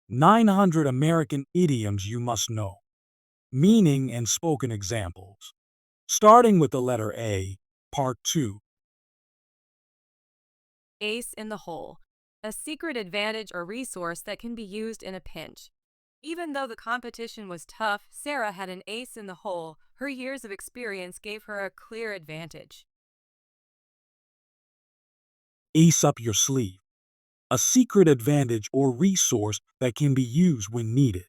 900 American idioms you must know. Meaning and spoken examples. Starting with the letter A, Part 2. Ace in the hole, a secret advantage or resource that can be used in a pinch. Even though the competition was tough, Sarah had an ace in the hole. Her years of experience gave her a clear advantage. Ace up your sleeve. A secret advantage or resource that can be used when needed.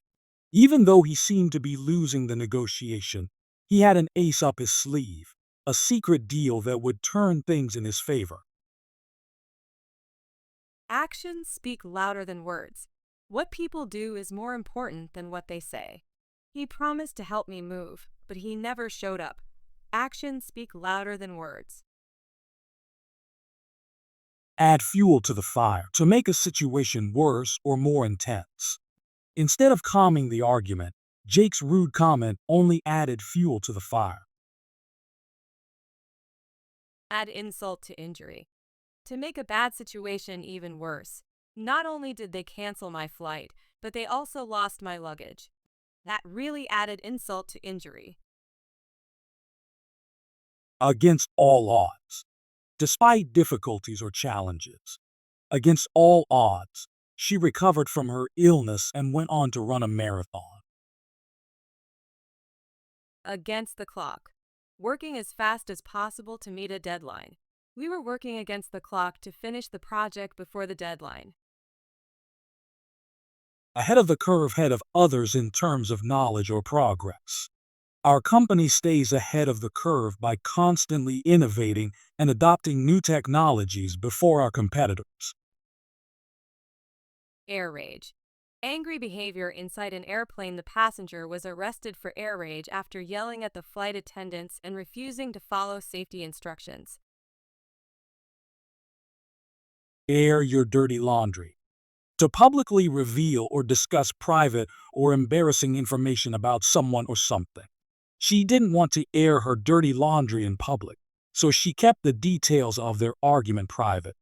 Even though he seemed to be losing the negotiation, he had an ace up his sleeve, a secret deal that would turn things in his favor. Actions speak louder than words. What people do is more important than what they say. He promised to help me move, but he never showed up. Actions speak louder than words. Add fuel to the fire to make a situation worse or more intense. Instead of calming the argument, Jake's rude comment only added fuel to the fire. Add insult to injury. To make a bad situation even worse, not only did they cancel my flight, but they also lost my luggage. That really added insult to injury. Against all odds. Despite difficulties or challenges, against all odds, she recovered from her illness and went on to run a marathon. Against the clock. Working as fast as possible to meet a deadline. We were working against the clock to finish the project before the deadline. Ahead of the curve, ahead of others in terms of knowledge or progress. Our company stays ahead of the curve by constantly innovating and adopting new technologies before our competitors. Air rage. Angry behavior inside an airplane. The passenger was arrested for air rage after yelling at the flight attendants and refusing to follow safety instructions. Air your dirty laundry. To publicly reveal or discuss private or embarrassing information about someone or something. She didn't want to air her dirty laundry in public, so she kept the details of their argument private.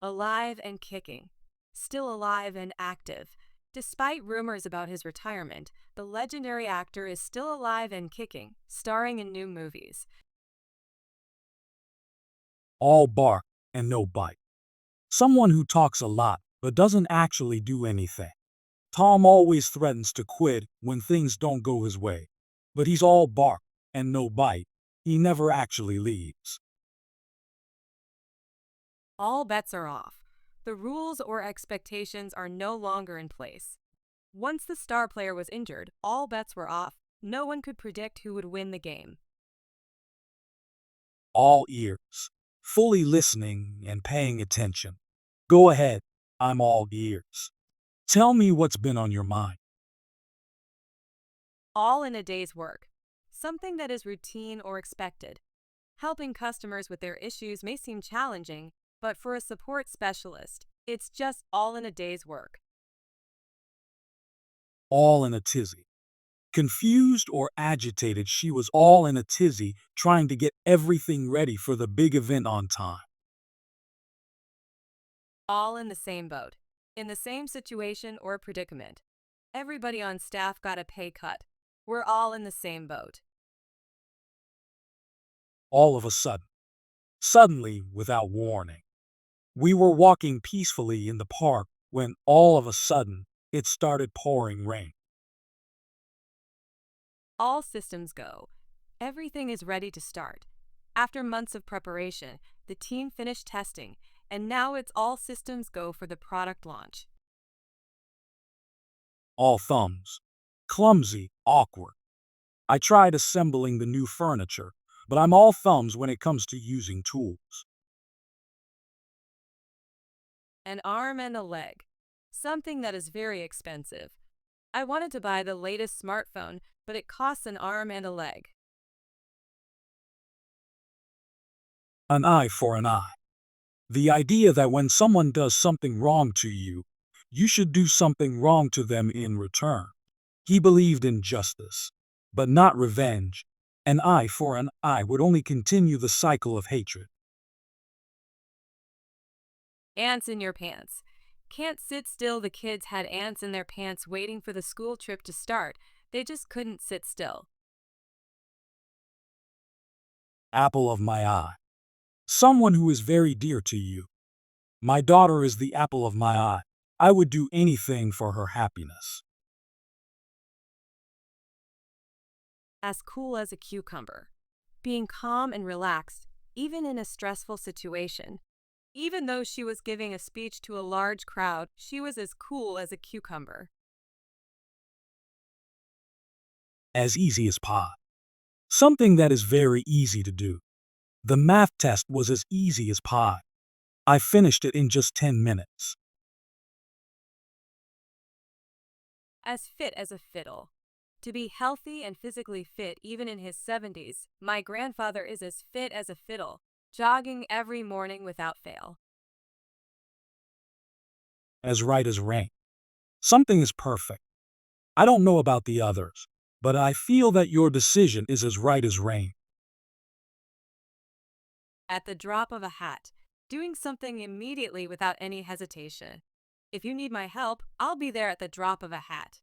Alive and kicking. Still alive and active. Despite rumors about his retirement, the legendary actor is still alive and kicking, starring in new movies. All bark and no bite. Someone who talks a lot but doesn't actually do anything. Tom always threatens to quit when things don't go his way, but he's all bark and no bite. He never actually leaves. All bets are off. The rules or expectations are no longer in place. Once the star player was injured, all bets were off. No one could predict who would win the game. All ears, fully listening and paying attention. Go ahead, I'm all ears. Tell me what's been on your mind. All in a day's work. Something that is routine or expected. Helping customers with their issues may seem challenging, but for a support specialist, it's just all in a day's work. All in a tizzy. Confused or agitated, she was all in a tizzy trying to get everything ready for the big event on time. All in the same boat. In the same situation or predicament. Everybody on staff got a pay cut. We're all in the same boat. All of a sudden. Suddenly, without warning. We were walking peacefully in the park when all of a sudden it started pouring rain. All systems go. Everything is ready to start. After months of preparation, the team finished testing, and now it's all systems go for the product launch. All thumbs. Clumsy, awkward. I tried assembling the new furniture, but I'm all thumbs when it comes to using tools. An arm and a leg. Something that is very expensive. I wanted to buy the latest smartphone, but it costs an arm and a leg. An eye for an eye. The idea that when someone does something wrong to you, you should do something wrong to them in return. He believed in justice, but not revenge. An eye for an eye would only continue the cycle of hatred. Ants in your pants. Can't sit still. The kids had ants in their pants waiting for the school trip to start. They just couldn't sit still. Apple of my eye. Someone who is very dear to you. My daughter is the apple of my eye. I would do anything for her happiness. As cool as a cucumber. Being calm and relaxed, even in a stressful situation. Even though she was giving a speech to a large crowd, she was as cool as a cucumber. As easy as pie. Something that is very easy to do. The math test was as easy as pie. I finished it in just 10 minutes. As fit as a fiddle. To be healthy and physically fit even in his 70s, my grandfather is as fit as a fiddle, jogging every morning without fail. As right as rain. Something is perfect. I don't know about the others, but I feel that your decision is as right as rain. At the drop of a hat, doing something immediately without any hesitation. If you need my help, I'll be there at the drop of a hat.